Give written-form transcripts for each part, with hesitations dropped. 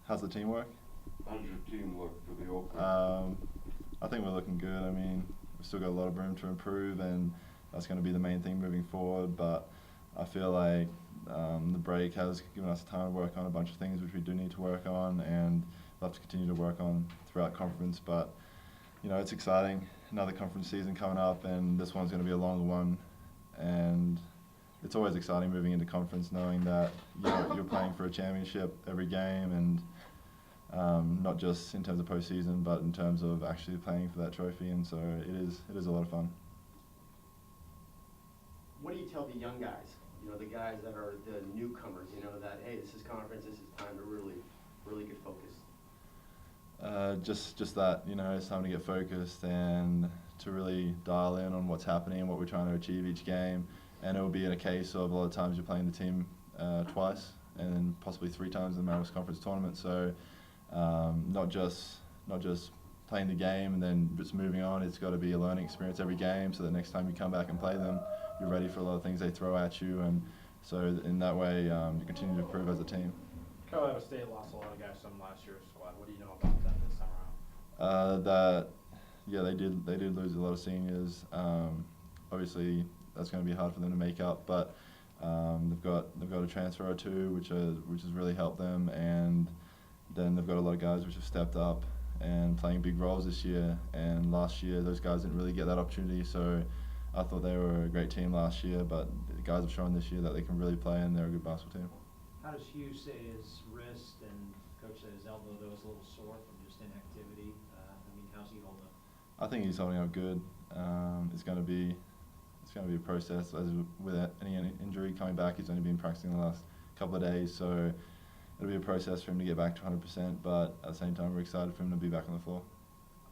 How's the teamwork? How's your team look for the opener? I think we're looking good. I mean, we've still got a lot of room to improve, and that's going to be the main thing moving forward. But I feel like the break has given us time to work on a bunch of things which we do need to work on, and we'll have to continue to work on throughout conference. But it's exciting. Another conference season coming up, and this one's going to be a longer one. And it's always exciting moving into conference, knowing that you're playing for a championship every game, and not just in terms of postseason, but in terms of actually playing for that trophy. And so it is a lot of fun. What do you tell the young guys? The guys that are the newcomers. That hey, this is conference. This is time to really get focused. Just that it's time to get focused and to really dial in on what's happening and what we're trying to achieve each game. And it will be in a case of a lot of times you're playing the team twice and then possibly 3 times in the Mavericks Conference tournament. So not just playing the game and then just moving on. It's got to be a learning experience every game, so that next time you come back and play them, you're ready for a lot of things they throw at you. And so in that way, you continue to improve as a team. Colorado State lost a lot of guys from last year's squad. What do you know about them this time around? They did lose a lot of seniors. Obviously, that's going to be hard for them to make up, but they've got a transfer or two, which has really helped them, and then they've got a lot of guys which have stepped up and playing big roles this year. And last year, those guys didn't really get that opportunity. So I thought they were a great team last year, but the guys have shown this year that they can really play, and they're a good basketball team. How does Hugh say his wrist, and Coach said his elbow, though, is a little sore from just inactivity? How's he holding up? I think he's holding up good. It's going to be a process. As with any injury coming back, he's only been practicing the last couple of days, so it'll be a process for him to get back to 100%. But at the same time, we're excited for him to be back on the floor.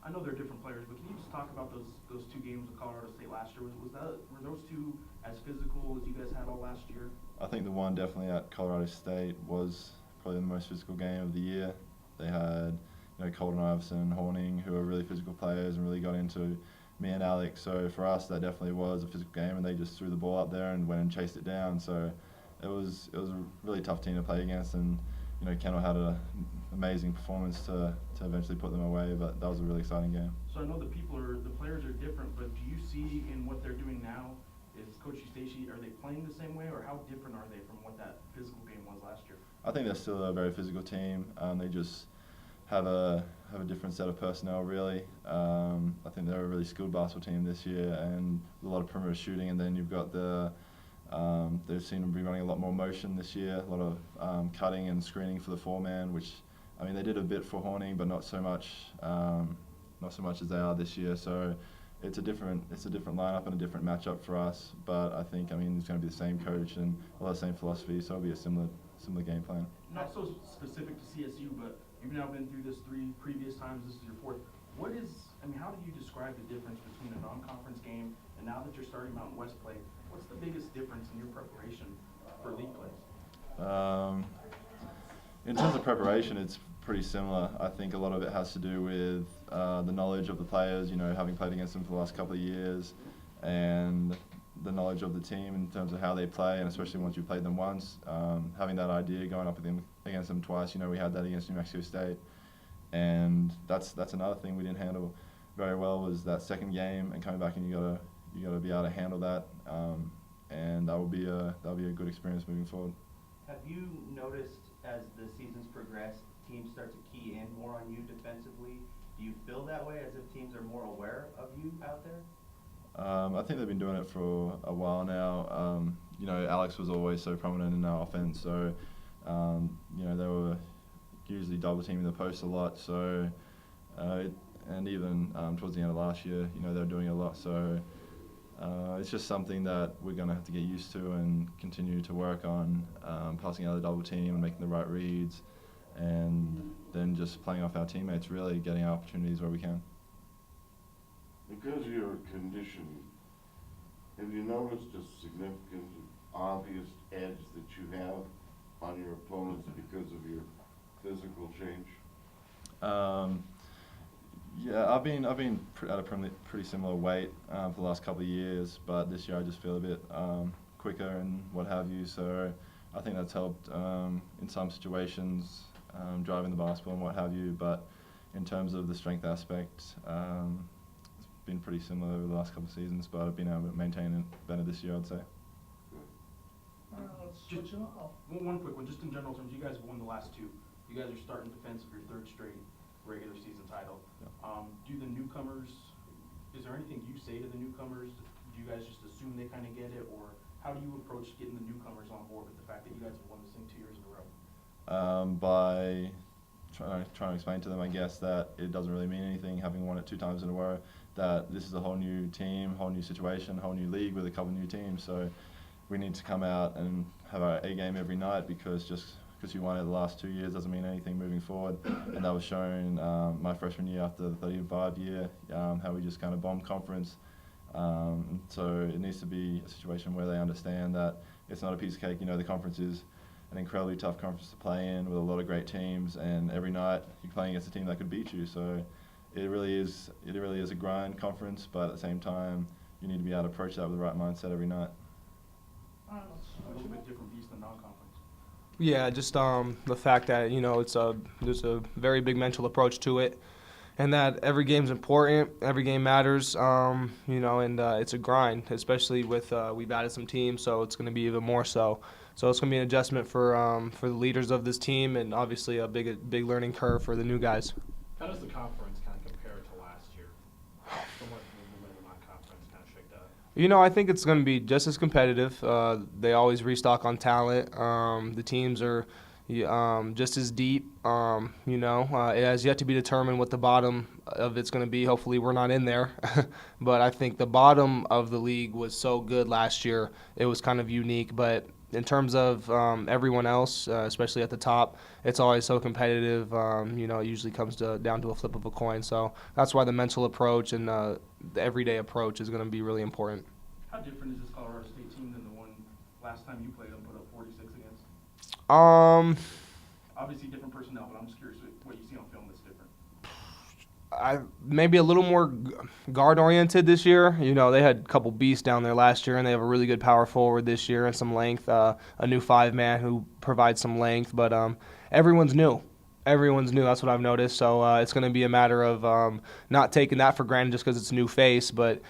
I know they're different players, but can you just talk about those 2 games with Colorado State last year? Were those 2 as physical as you guys had all last year? I think the one definitely at Colorado State was probably the most physical game of the year. They had Colton Iverson, Horning, who are really physical players and really got into me and Alex. So for us, that definitely was a physical game, and they just threw the ball up there and went and chased it down. So it was a really tough team to play against, and Kendall had an amazing performance to eventually put them away, but that was a really exciting game. So I know the players are different, but do you see in what they're doing now, is Coach Eustace, are they playing the same way, or how different are they from what that physical game was last year? I think they're still a very physical team. They just have a different set of personnel, really. I think they're a really skilled basketball team this year, and a lot of perimeter shooting, and then you've got they've seen them be running a lot more motion this year, a lot of cutting and screening for the 4-man, which they did a bit for Horning, but not so much as they are this year. So it's a different lineup and a different matchup for us. But I think it's going to be the same coach and a lot of the same philosophy, so it'll be a similar game plan. Not so specific to CSU, but you've now been through this 3 previous times. This is your 4th. How do you describe the difference between a non-conference game and now that you're starting Mountain West play? What's the biggest difference in your preparation for league plays? In terms of preparation, it's pretty similar. I think a lot of it has to do with the knowledge of the players, having played against them for the last couple of years, and the knowledge of the team in terms of how they play, and especially once you've played them once, having that idea going up against them twice. We had that against New Mexico State, and that's another thing we didn't handle very well, was that second game, and coming back, and you gotta be able to handle that, and that'll be a good experience moving forward. Have you noticed as the seasons progress, teams start to key in more on you defensively? Do you feel that way, as if teams are more aware of you out there? I think they've been doing it for a while now. Alex was always so prominent in our offense, so they were usually double teaming the post a lot. So and even towards the end of last year, they were doing it a lot. So it's just something that we're going to have to get used to and continue to work on, passing out of the double team and making the right reads, and then just playing off our teammates, really getting our opportunities where we can. Because of your condition, have you noticed a significant, obvious edge that you have on your opponents because of your physical change? Yeah, I've been at a pretty similar weight for the last couple of years, but this year I just feel a bit quicker and what have you. So I think that's helped in some situations driving the basketball and what have you. But in terms of the strength aspect, it's been pretty similar over the last couple of seasons, but I've been able to maintain it better this year, I'd say. Just one quick one, just in general terms, you guys have won the last two. You guys are starting defense of your third straight regular season title. Yeah. Do the newcomers, is there anything you say to the newcomers? Do you guys just assume they kind of get it, or how do you approach getting the newcomers on board with the fact that you guys have won this thing 2 years in a row? By trying to explain to them, I guess, that it doesn't really mean anything having won it 2 times in a row, that this is a whole new team, whole new situation, whole new league with a couple new teams. So we need to come out and have our A game every night, because just because you won it the last 2 years doesn't mean anything moving forward. And that was shown my freshman year after the 35 year, how we just kind of bombed conference. So it needs to be a situation where they understand that it's not a piece of cake. The conference is an incredibly tough conference to play in with a lot of great teams, and every night you're playing against a team that could beat you. So it really is a grind conference, but at the same time you need to be able to approach that with the right mindset every night. A little bit different beast than non-conference. Yeah, just the fact that there's a very big mental approach to it, and that every game's important, every game matters, and it's a grind, especially with we've added some teams, so it's going to be even more so. So it's going to be an adjustment for the leaders of this team, and obviously a big learning curve for the new guys. How does the conference kind of compare to last year? From what the non-conference kind of shaked out? I think it's going to be just as competitive. They always restock on talent. The teams are just as deep. It has yet to be determined what the bottom of it's going to be. Hopefully we're not in there. But I think the bottom of the league was so good last year. It was kind of unique. But in terms of everyone else, especially at the top, it's always so competitive. It usually comes down to a flip of a coin. So that's why the mental approach and the everyday approach is going to be really important. How different is this Colorado State team than the one last time you played them, put up 46 against? Obviously different personnel, but I'm just curious what you see on film that's different. Maybe a little more guard-oriented this year. They had a couple beasts down there last year, and they have a really good power forward this year and some length, a new 5-man who provides some length. But everyone's new. Everyone's new. That's what I've noticed. So it's going to be a matter of not taking that for granted just because it's a new face, but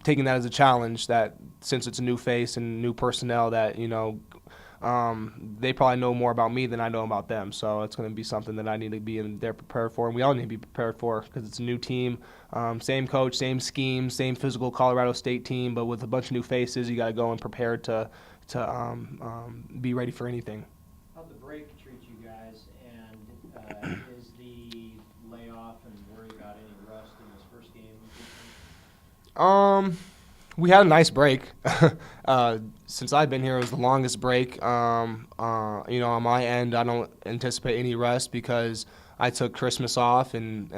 taking that as a challenge, that since it's a new face and new personnel, that they probably know more about me than I know about them. So it's going to be something that I need to be in there prepared for, and we all need to be prepared for, because it's a new team, same coach, same scheme, same physical Colorado State team, but with a bunch of new faces. You got to go and prepared to be ready for anything. How'd the break treat you guys, and is the layoff and worry about any rust in this first game? We had a nice break. Since I've been here, it was the longest break. On my end, I don't anticipate any rest because I took Christmas off, and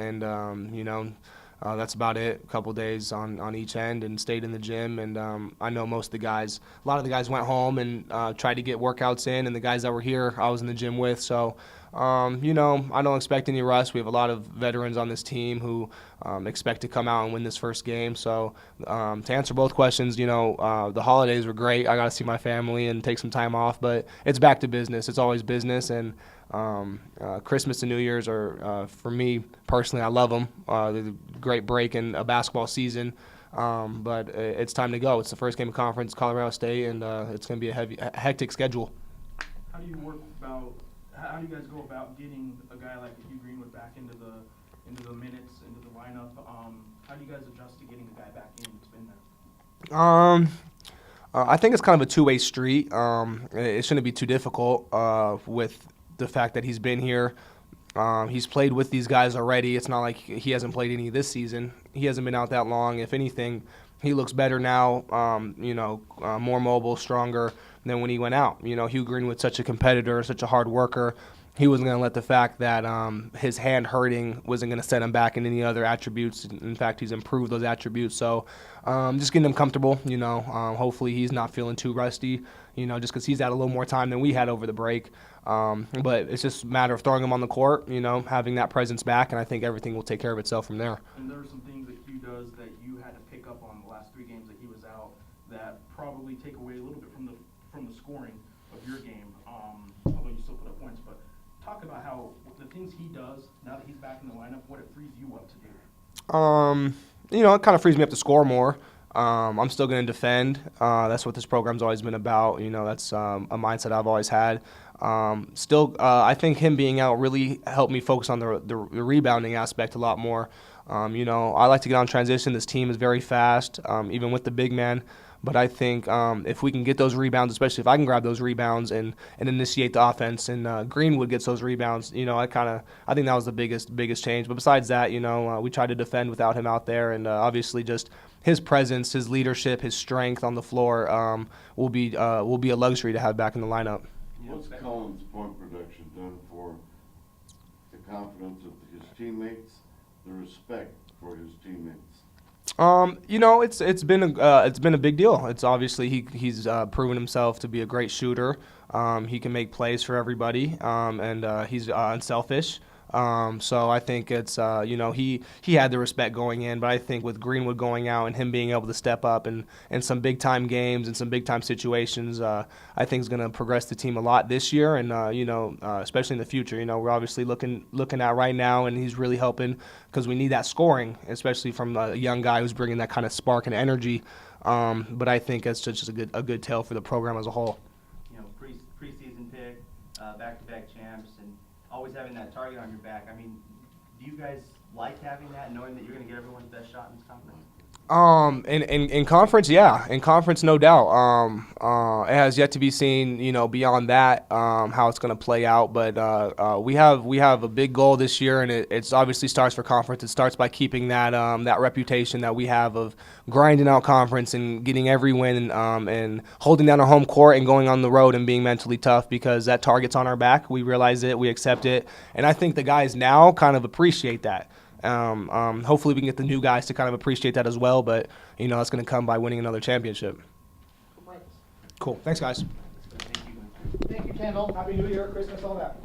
that's about it. A couple days on each end, and stayed in the gym. And I know most of the guys, a lot of the guys went home and tried to get workouts in, and the guys that were here, I was in the gym with. So, I don't expect any rust. We have a lot of veterans on this team who expect to come out and win this first game. So, to answer both questions, the holidays were great. I got to see my family and take some time off, but it's back to business. It's always business, and Christmas and New Year's are, for me personally, I love them. They're a great break in a basketball season, but it's time to go. It's the first game of conference, Colorado State, and it's going to be a hectic schedule. How do you guys go about getting a guy like Hugh Greenwood back into the minutes, into the lineup? How do you guys adjust to getting a guy back in that's been there? I think it's kind of a two-way street. It shouldn't be too difficult with the fact that he's been here. He's played with these guys already. It's not like he hasn't played any this season. He hasn't been out that long. If anything, he looks better now, more mobile, stronger than when he went out. Hugh Greenwood's such a competitor, such a hard worker. He wasn't going to let the fact that his hand hurting wasn't going to set him back in any other attributes. In fact, he's improved those attributes. So just getting him comfortable, hopefully he's not feeling too rusty, just because he's had a little more time than we had over the break. But it's just a matter of throwing him on the court, having that presence back, and I think everything will take care of itself from there. And there are some things that Hugh does that you had to pick up on the last 3 games that he was out that probably take away a little bit from the scoring of your game, although you still put up points. But talk about how things he does, now that he's back in the lineup, what it frees you up to do? It kind of frees me up to score more. I'm still going to defend. That's what this program's always been about. That's a mindset I've always had. I think him being out really helped me focus on the rebounding aspect a lot more. I like to get on transition. This team is very fast, even with the big man. But I think if we can get those rebounds, especially if I can grab those rebounds and initiate the offense, and Greenwood gets those rebounds, I think that was the biggest change. But besides that, we tried to defend without him out there, and obviously just his presence, his leadership, his strength on the floor will be a luxury to have back in the lineup. What's Cullen's point production done for the confidence of his teammates, the respect for his teammates? It's been a big deal. It's obviously he's proven himself to be a great shooter. He can make plays for everybody, and he's unselfish. So I think it's he had the respect going in, but I think with Greenwood going out and him being able to step up in some big time games and some big time situations, I think is going to progress the team a lot this year, and especially in the future. We're obviously looking at right now, and he's really helping because we need that scoring, especially from a young guy who's bringing that kind of spark and energy. But I think it's just a good tale for the program as a whole. Preseason pick, back-to-back champs, and always having that target on your back. I mean, do you guys like having that, knowing that you're going to get everyone's best shot in this conference? In conference, yeah. In conference, no doubt. It has yet to be seen, beyond that, how it's going to play out. But we have a big goal this year, and it's obviously starts for conference. It starts by keeping that reputation that we have of grinding out conference and getting every win, and holding down our home court and going on the road and being mentally tough, because that target's on our back. We realize it, we accept it, and I think the guys now kind of appreciate that. Hopefully we can get the new guys to kind of appreciate that as well, but that's going to come by winning another championship. Cool. Thanks, guys. Thank you, Kendall. Happy New Year, Christmas, all that.